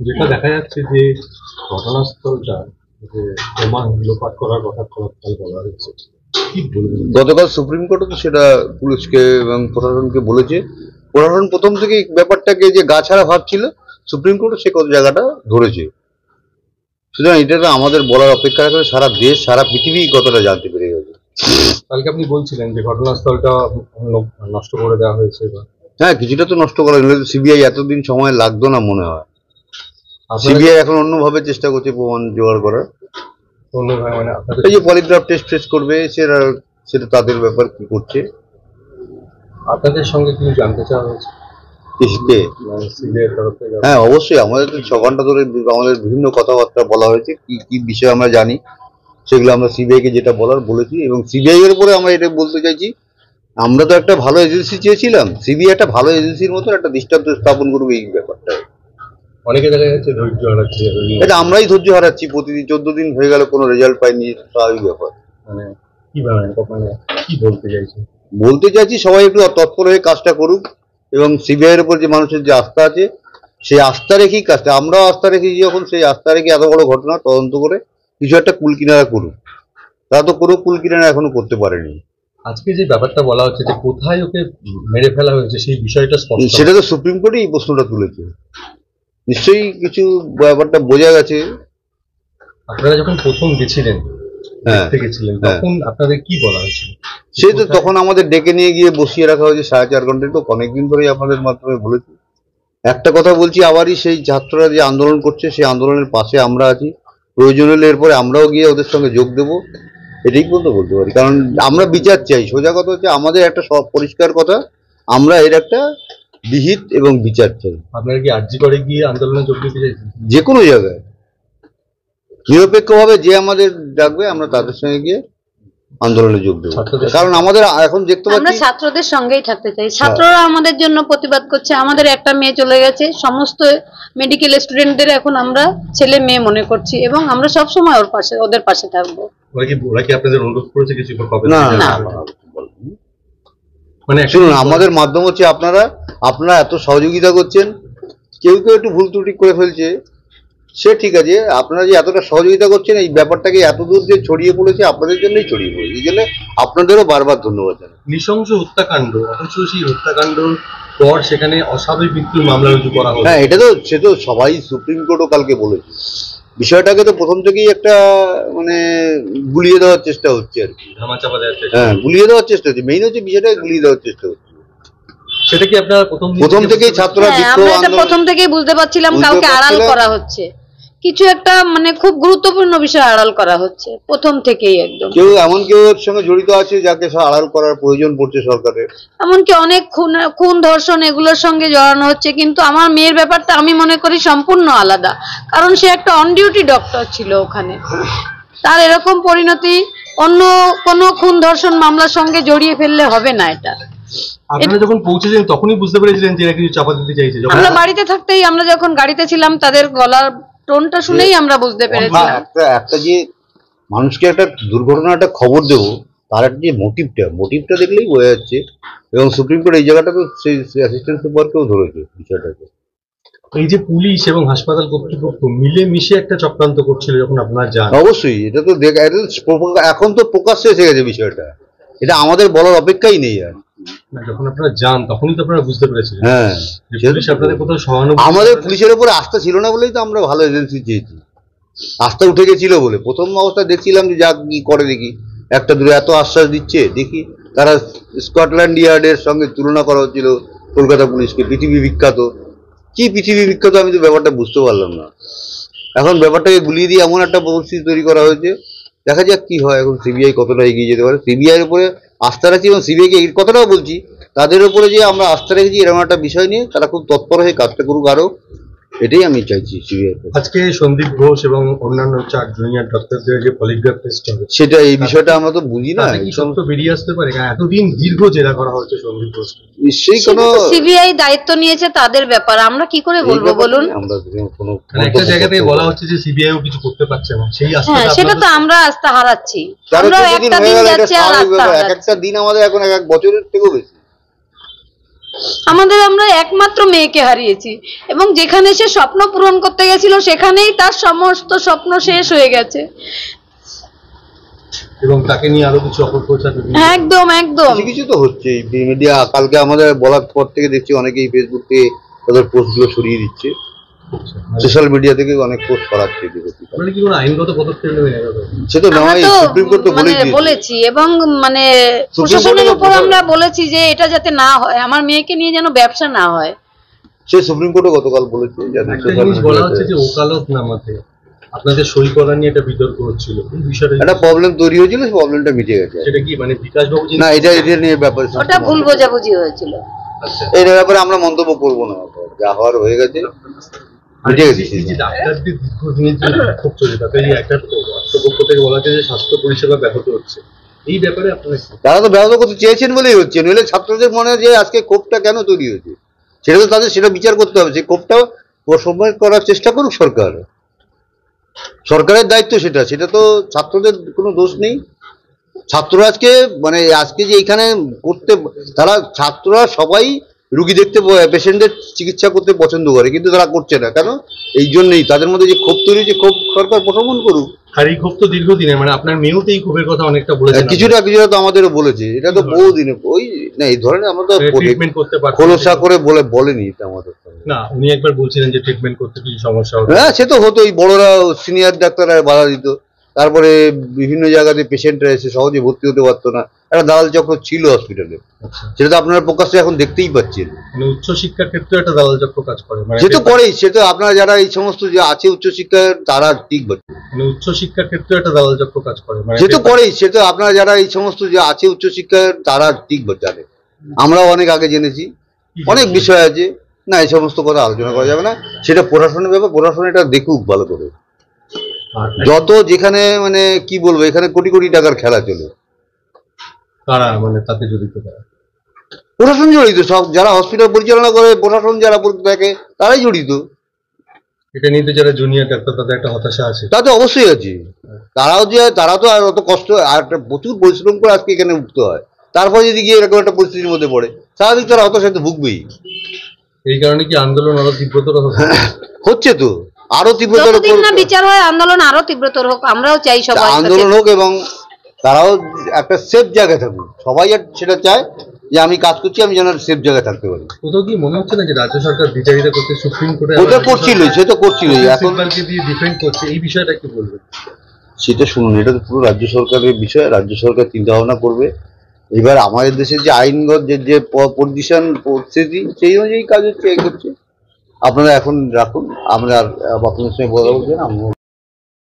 যেটা দেখা যাচ্ছে যে ঘটনাস্থলটা যে বোমা লোপাট করার কথা বলা হচ্ছে, গতকাল সুপ্রিম কোর্টও তো সেটা পুলিশকে এবং প্রশাসনকে বলেছে। প্রশাসন প্রথম থেকে ব্যাপারটাকে যে গা ছাড়া ভাবছিল, সুপ্রিম কোর্ট সে কত জায়গাটা ধরেছে। সুতরাং এটা তো আমাদের বলার অপেক্ষা রাখলে সারা দেশ সারা পৃথিবী কতটা জানতে পেরে গেছে। কালকে আপনি বলছিলেন যে ঘটনাস্থলটা নষ্ট করে দেওয়া হয়েছে। হ্যাঁ, কিছুটা তো নষ্ট করা হয়েছে। সিবিআই এতদিন সময় লাগতো না মনে হয়। সিবিআই এখন অন্যভাবে চেষ্টা করছে প্রমাণ জোগাড় করার। অন্যভাবে মানে এই যে পলিগ্রাফ টেস্ট করবে, সেটা তাদের ব্যাপার, কি করছে। আপনাদের সঙ্গে কিছু জানতে চাওয়া হয়েছে? হ্যাঁ, অবশ্যই। আমাদের 6 ঘন্টা ধরে আমাদের বিভিন্ন কথাবার্তা বলা হয়েছে, কি কি বিষয় আমরা জানি সেগুলো আমরা সিবিআই কে যেটা বলার বলেছি। এবং সিবিআই এর উপরে আমরা এটা বলতে চাইছি, আমরা তো একটা ভালো এজেন্সি চেয়েছিলাম, সিবিআই একটা ভালো এজেন্সির মতো একটা দৃষ্টান্ত স্থাপন করবে এই ব্যাপারটা। অনেকে দেখা যাচ্ছে ধৈর্য হারাচ্ছে। এটা আমরাই ধৈর্য হারাচ্ছি। প্রতিদিন 14 দিন হয়ে গেল, কোনো রেজাল্ট পাইনি, স্বাভাবিক ব্যাপার। মানে কি বলতে চাইছি সবাই একটু তৎপর হয়ে কাজটা করুক, এবং সিবিআই এর উপর যে মানুষের যে আস্থা আছে সেই আস্থা রেখেই কাজটা, আমরাও আস্থা রেখেছি যখন, সেই আস্থা রেখে এত বড় ঘটনা তদন্ত করে কিছু একটা কুল কিনারা করুক। তারা তো কোনো কুল কিনারা এখনো করতে পারেনি। আজকে যে ব্যাপারটা বলা হচ্ছে যে কোথায় ওকে মেরে ফেলা হয়েছে সেই বিষয়টা স্পষ্ট, সেটা তো সুপ্রিম কোর্টই এই প্রশ্নটা তুলেছে। নিশ্চয়ই কিছু ব্যাপারটা বোঝা গেছে। আপনারা যখন প্রথম গেছিলেন, তখন আপনাদের কি বলা হয়েছিল? সেই তো তখন আমাদের ডেকে নিয়ে গিয়ে বসিয়ে রাখা হয়েছে 4.5 ঘন্টা। তো অনেকদিন ধরেই আপনাদের মাধ্যমে বলেছি। একটা কথা বলছি আবারই, সেই ছাত্ররা যে আন্দোলন করছে সেই আন্দোলনের পাশে আমরা আছি। প্রয়োজন হলে এরপরে আমরাও গিয়ে ওদের সঙ্গে যোগ দেবো, এটাই বলতে পারি। কারণ আমরা বিচার চাই। সোজা কথা হচ্ছে, আমাদের একটা সব পরিষ্কার কথা, আমরা এর একটা বিহিত এবং বিচার চাই। আপনারা কি আরজি করে গিয়ে আন্দোলনে যোগ দিতে চাইছেন? যে কোনো জায়গায় নিরপেক্ষভাবে যে আমাদের ডাকবে আমরা তাদের সঙ্গে গিয়ে আন্দোলনে যোগ দেবো। কারণ আমাদের এখন দেখতে পাচ্ছি আমরা ছাত্রদের সঙ্গেই থাকতে চাই। ছাত্ররা আমাদের জন্য প্রতিবাদ করছে। আমাদের একটা মেয়ে চলে গেছে, সমস্ত মেডিকেল স্টুডেন্টদের এখন আমরা ছেলে মেয়ে মনে করছি, এবং আমরা সব সময় ওদের পাশে থাকবো। ওরা কি আপনাদের অনুরোধ করেছে কিছু? না, মানে শুনুন, আমাদের মাধ্যম হচ্ছে আপনারা এত সহযোগিতা করছেন। কেউ একটু ভুল ত্রুটি করে ফেলছে, সে ঠিক আছে। আপনারা যে এতটা সহযোগিতা করছেন, এই ব্যাপারটাকে এতদূর যে ছড়িয়ে পড়েছে আপনাদের জন্যই ছড়িয়ে পড়েছে। এই জন্য আপনাদেরও বারবার ধন্যবাদ জানাই। নৃশংস হত্যাকাণ্ড, অথচ সেই হত্যাকাণ্ডর পর সেখানে অস্বাভাবিক মৃত্যুর মামলা রুজু করা হলো। হ্যাঁ, সে তো সবাই, সুপ্রিম কোর্টও কালকে বলেছে। বিষয়টাকে তো প্রথম থেকেই একটা মানে গুলিয়ে দেওয়ার চেষ্টা হচ্ছে আর কি। হ্যাঁ, গুলিয়ে দেওয়ার চেষ্টা হচ্ছে। মেইন হচ্ছে বিষয়টাকে গুলিয়ে দেওয়ার চেষ্টা হচ্ছে। সেটা কি আপনারা প্রথম থেকেই ছাত্ররা প্রথম থেকেই বুঝতে পারছিলাম কাউকে আড়াল করা হচ্ছে, কিছু একটা মানে খুব গুরুত্বপূর্ণ বিষয় আড়াল করা হচ্ছে প্রথম থেকেই। একদম কেউ এর সঙ্গে জড়িত আছে যাকে আড়াল করার প্রয়োজন পড়ছে সরকারের। এমনকি অনেক খুন ধর্ষণ এগুলোর সঙ্গে জড়ানো হচ্ছে। কিন্তু আমার মেয়ের ব্যাপারটা আমি মনে করি সম্পূর্ণ আলাদা, কারণ সে একটা অন ডিউটি ডক্টর ছিল ওখানে। তার এরকম পরিণতি অন্য কোনো খুন ধর্ষণ মামলার সঙ্গে জড়িয়ে ফেললে হবে না। এটা আপনারা যখন পৌঁছেছেন তখনই বুঝতে পেরেছিলেন যে এরা কিছু চাপা দিতে চাইছে? আমরা বাড়িতে থাকতেই, আমরা যখন গাড়িতে ছিলাম, তাদের গলার টোনটা শুনেই আমরা বুঝতে পেরেছি। একটা যে মানুষকে একটা দুর্ঘটনার একটা খবর দেবো, তার একটা যে মোটিভটা দেখলেই বোঝা যাচ্ছে। এবং সুপ্রিম কোর্ট এই জায়গাটাকে সেই অ্যাসিস্ট্যান্ট সুপারকেও ধরেছে বিষয়টাকে। এই যে পুলিশ এবং হাসপাতাল কর্তৃপক্ষ মিলে মিশে একটা চক্রান্ত করছিল যখন আপনারা যান, অবশ্যই এটা তো এখন তো প্রকাশ্যে এসে গেছে বিষয়টা। এটা আমাদের বলার অপেক্ষাই নেই। আর যখন আপনারা যান তখনই তো আপনারা বুঝতে পেরেছিলেন। হ্যাঁ, আপনাদের কোথাও সহানুভূতি, আমাদের পুলিশের উপরে আস্থা ছিল না বলেই তো আমরা ভালো এজেন্সি চেয়েছি। আস্থা উঠে গেছিল বলে প্রথম অবস্থা দেখছিলাম যে যা কি করে দেখি, একটা দূরে এত আশ্বাস দিচ্ছে, দেখি তারা স্কটল্যান্ড ইয়ার্ডের সঙ্গে তুলনা করা হচ্ছিল কলকাতা পুলিশকে। পৃথিবী বিখ্যাত, কি পৃথিবী বিখ্যাত আমি তো ব্যাপারটা বুঝতে পারলাম না। এখন ব্যাপারটাকে গুলিয়ে দিয়ে এমন একটা পরিস্থিতি তৈরি করা হয়েছে। দেখা যাক কি হয়। এখন সিবিআই কতটা এগিয়ে যেতে পারে। সিবিআই এর উপরে আস্থা রাখছি, এবং সিবিআইকে এই কথাটাও বলছি, তাদের উপরে যে আমরা আস্থা রেখেছি এরকম একটা বিষয় নিয়ে তারা খুব তৎপর হয়ে কাজটা করুক আরো, এটাই আমি চাইছি সিবিআই। আজকে সন্দীপ ঘোষ এবং অন্যান্য 4 জুনিয়র ডক্টরদের যে পলিগ্রাফ টেস্ট হবে, সেটা এই বিষয়টা আমরা তো বুঝি না। কি সত্য বেরিয়ে আসতে পারে? কারণ এতদিন দীর্ঘ জেরা করা হচ্ছে সন্দীপ ঘোষ। নিশ্চয়ই কোনো সিবিআই দায়িত্ব নিয়েছে, তাদের ব্যাপার, আমরা কি করে বলবো বলুন? আমরা কোনো একটা জায়গা থেকে বলা হচ্ছে যে সিবিআইও কিছু করতে পারছে না, সেই আস্থা। সেটা তো আমরা আস্থা হারাচ্ছি। আমরা একটা দিন যাচ্ছে আর আস্থা হারাচ্ছি। একটা দিন আমাদের এখন এক বছরের থেকেও বেশি। আমরা একমাত্র মেয়েকে হারিয়েছি, এবং যেখানে সে স্বপ্ন পূরণ করতে গেছিল সেখানেই তার সমস্ত স্বপ্ন শেষ হয়ে গেছে। এবং তাকে নিয়ে আরো কিছু অপপ্রচার একদম একদম কিছু কিছু তো হচ্ছে মিডিয়া। কালকে আমাদের বলার পর থেকে দেখছি অনেকেই ফেসবুকে তাদের পোস্টগুলো সরিয়ে দিচ্ছে, সোশ্যাল মিডিয়া থেকে অনেক পোস্ট করাচ্ছে। মানে কি কোনো আইনগত পদক্ষেপ নেবে? সে তো নয়, সুপ্রিম কোর্ট তো বলেছি, এবং মানে প্রশাসনের উপর আমরা বলেছি যে এটা যাতে না হয়, আমার মেয়েকে নিয়ে যেন ব্যবসা না হয়। সে সুপ্রিম কোর্টে গতকাল বলেছে একটা জিনিস বলা হচ্ছে যে ওকালত নামাতে আপনাদের সই করা নিয়ে একটা বিতর্ক হচ্ছিল, এই বিষয়টা একটা প্রবলেম তৈরি হয়েছিল, সেই প্রবলেমটা মিটে গেছে। সেটা কি মানে বিকাশ বাবু না, এটা নিয়ে ব্যাপার, ওটা ভুল বোঝাবুঝি হয়েছিল। এই ব্যাপারে আমরা মন্তব্য করবো না, যা হওয়ার হয়ে গেছে। ডাক্তারদের দীর্ঘদিনের যে বিক্ষোভ চলে, তাতে একটা রাষ্ট্রপক্ষ থেকে বলা হচ্ছে যে স্বাস্থ্য পরিষেবা ব্যাহত হচ্ছে, এই ব্যাপারে আপনার তারা তো ব্যাহত করতে চেয়েছেন বলেই হচ্ছে, নইলে ছাত্রদের মনে যে আজকে ক্ষোভটা কেন তৈরি হয়েছে সেটা তো তাদের সেটা বিচার করতে হবে। সেই ক্ষোভটা প্রশমন করার চেষ্টা করুক সরকার, সরকারের দায়িত্ব সেটা। সেটা তো ছাত্রদের কোনো দোষ নেই। ছাত্ররা আজকে মানে আজকে যে এখানে করতে, তারা ছাত্ররা সবাই রুগী দেখতে, পেশেন্টের চিকিৎসা করতে পছন্দ করে, কিন্তু তারা করছে না কেন? এই জন্যই তাদের মধ্যে যে ক্ষোভ তৈরি হয়েছে, ক্ষোভ সরকার প্রশমন করুক। আর এই ক্ষোভ তো দীর্ঘদিনের, মানে আপনার মেয়েও তো এই ক্ষোভের কথা অনেকটা বলেছে, কিছুটা তো আমাদেরও বলেছে। এটা তো বহুদিনে ওই না, এই ধরনের আমরা তো খোলসা করে বলেনি এটা আমাদের না। উনি একবার বলছিলেন যে ট্রিটমেন্ট করতে কিছু সমস্যা হতো। হ্যাঁ, সে তো হতোই, বড়রা সিনিয়র ডাক্তাররা বাধা দিত, তারপরে বিভিন্ন জায়গাতে পেশেন্টরা এসে সহজে ভর্তি হতে পারতো না, একটা দালাল চক্র ছিল হসপিটালে। সেটা তো আপনারা প্রকাশ্যে এখন দেখতেই পাচ্ছেন। মানে উচ্চশিক্ষার ক্ষেত্রে একটা দালাল চক্র কাজ করে, সে তো করেই, সে তো আপনারা যারা এই সমস্ত যে আছে উচ্চশিক্ষার, তারা ঠিক বলছে। মানে উচ্চশিক্ষার ক্ষেত্রে একটা দালাল চক্র কাজ করে, সে তো করেই, সে তো আপনারা যারা এই সমস্ত যে আছে উচ্চশিক্ষার, তারা ঠিক জানে। আমরাও অনেক আগে জেনেছি, অনেক বিষয় আছে না, এই সমস্ত কথা আলোচনা করা যাবে না, সেটা প্রশাসনের ব্যাপার। প্রশাসন এটা দেখুক ভালো করে। যত যেখানে মানে কি বলবো, এখানে কোটি কোটি টাকার খেলা চলে, কারা মানে তাতে জড়িত? প্রশাসন জড়িত, সব যারা হসপিটাল পরিচালনা করে, প্রশাসন যারা থাকে তারাই জড়িত। এটা নিয়ে তো যারা জুনিয়র ডাক্তার, তাদের একটা হতাশা আছে। তা তো অবশ্যই আছে। তারা তো আর অত কষ্ট আর প্রচুর পরিশ্রম করে আজকে এখানে উঠতে হয়, তারপরে যদি গিয়ে এরকম একটা পরিস্থিতির মধ্যে পড়ে, স্বাভাবিক তারা হতাশা তো ভুগবেই। এই কারণে কি আন্দোলন আরো তীব্রতর হচ্ছে? তো আরো তীব্রতর বিচার হয়, আন্দোলন আরো তীব্রতর হোক, আমরাও চাই সবাই আন্দোলন হোক, এবং তারাও একটা সেফ জায়গায় থাকুক। সবাই সেটা চায় যে আমি কাজ করছি, আমি যেন সেফ জায়গায় থাকতে পারি। কোথাও কি মনে হচ্ছে না যে রাজ্য সরকার বিচারিতা করতে সুপ্রিম কোর্টে ওটা করছিল, সে তো করছিলই, এখন দিয়ে ডিফেন্ড করছে, এই বিষয়টা কি বলবেন? সেটা শুনুন, এটা তো পুরো রাজ্য সরকারের বিষয়, রাজ্য সরকার চিন্তা ভাবনা করবে। এবার আমাদের দেশের যে আইনগত যে পজিশন পরিস্থিতি, সেই অনুযায়ী কাজ হচ্ছে, এই করছে। আপনারা এখন রাখুন, আমরা আপনাদের সঙ্গে কথা বলছেন।